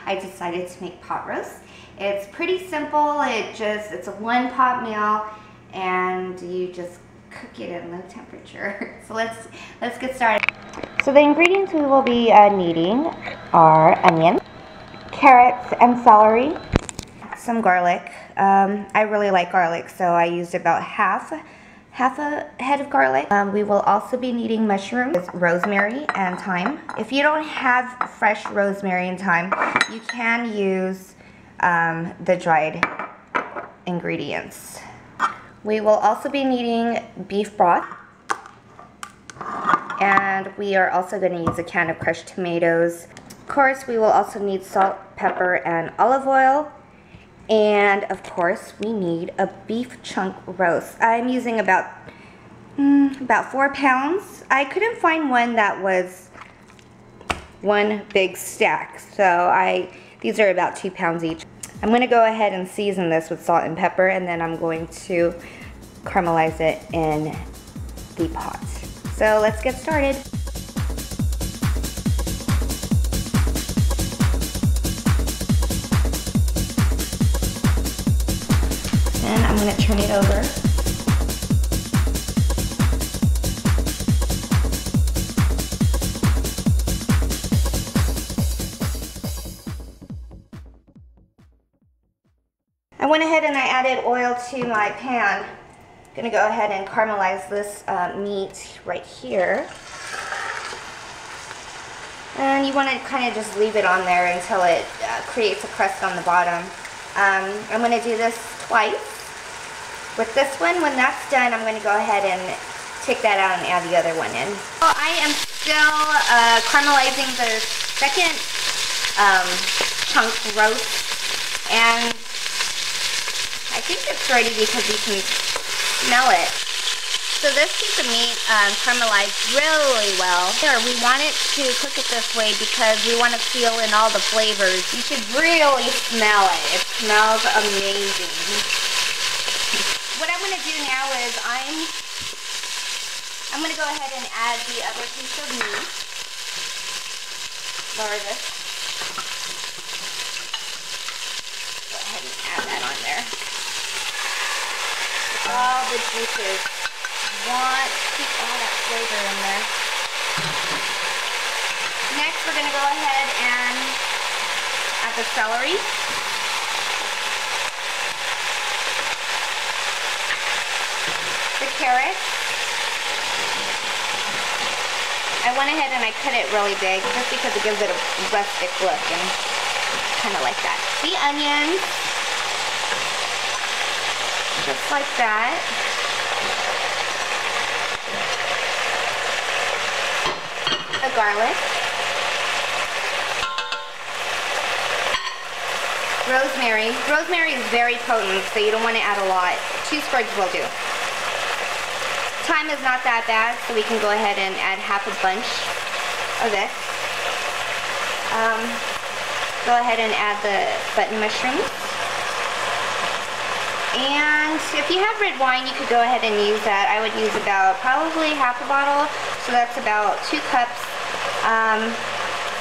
I decided to make pot roast. It's pretty simple. It's a one pot meal, and you just cook it at low temperature. So let's get started. So the ingredients we will be needing are onion, carrots, and celery. Some garlic. I really like garlic, so I used about half a head of garlic. We will also be needing mushrooms, rosemary, and thyme. If you don't have fresh rosemary and thyme, you can use the dried ingredients. We will also be needing beef broth, and we are also going to use a can of crushed tomatoes. Of course, we will also need salt, pepper, and olive oil. And of course, we need a beef chunk roast. I'm using about 4 pounds. I couldn't find one that was one big stack, so these are about 2 pounds each. I'm going to go ahead and season this with salt and pepper, and then I'm going to caramelize it in the pot. So let's get started. And I'm going to turn it over. I went ahead and I added oil to my pan. I'm going to go ahead and caramelize this meat right here. And you want to kind of just leave it on there until it creates a crust on the bottom. I'm going to do this twice. With this one, when that's done, I'm going to go ahead and take that out and add the other one in. Well, I am still caramelizing the second chunk roast, and I think it's ready because you can smell it. So this piece of meat caramelized really well. Here, we want it to cook it this way because we want to seal in all the flavors. You should really smell it. It smells amazing. What I'm going to do now is I'm going to go ahead and add the other piece of meat. Lower this. Go ahead and add that on there. All the juices. Want to keep all that flavor in there. Next, we're going to go ahead and add the celery. The carrot. I went ahead and I cut it really big just because it gives it a rustic look and kind of like that. The onions. Just like that. The garlic. Rosemary. Rosemary is very potent, so you don't want to add a lot. 2 sprigs will do. Thyme is not that bad, so we can go ahead and add half a bunch of this. Go ahead and add the button mushrooms. And if you have red wine, you could go ahead and use that. I would use about probably half a bottle, so that's about 2 cups.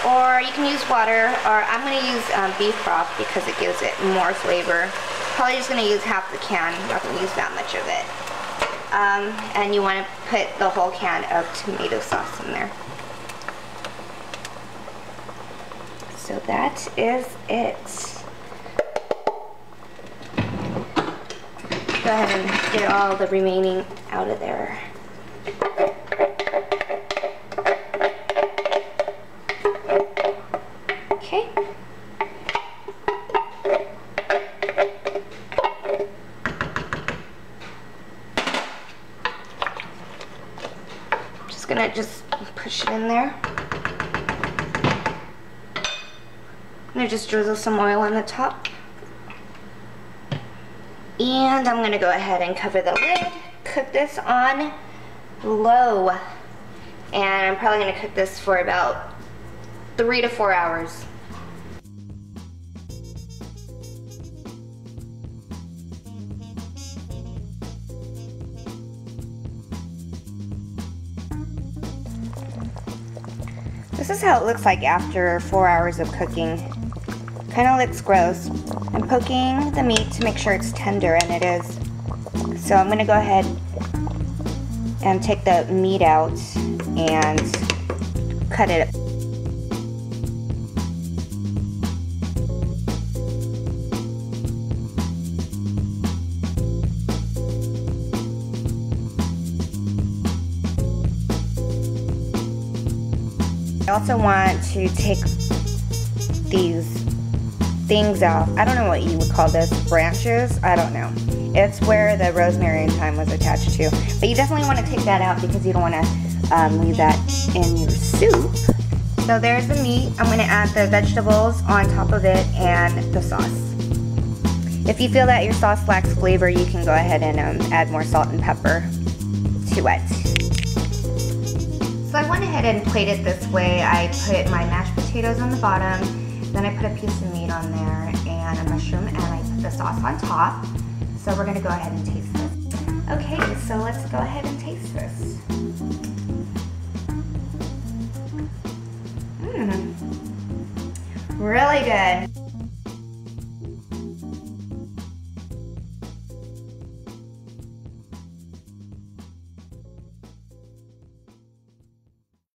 Or you can use water, or I'm going to use beef broth because it gives it more flavor. Probably just going to use half the can. I'm not going to use that much of it. And you want to put the whole can of tomato sauce in there. So that is it. Go ahead and get all the remaining out of there. Okay. Just gonna push it in there. I'm gonna just drizzle some oil on the top. And I'm going to go ahead and cover the lid, cook this on low, and I'm probably going to cook this for about 3 to 4 hours. This is how it looks like after 4 hours of cooking. kind of looks gross. I'm poking the meat to make sure it's tender, and it is. So I'm gonna go ahead and take the meat out and cut it. I also want to take these things off. I don't know what you would call this, branches? I don't know. It's where the rosemary and thyme was attached to. But you definitely want to take that out because you don't want to leave that in your soup. So there's the meat. I'm going to add the vegetables on top of it and the sauce. If you feel that your sauce lacks flavor, you can go ahead and add more salt and pepper to it. So I went ahead and plated this way. I put my mashed potatoes on the bottom, then I put a piece of meat on there and a mushroom, and I put the sauce on top. So we're gonna go ahead and taste this. Okay, so let's go ahead and taste this. Really good.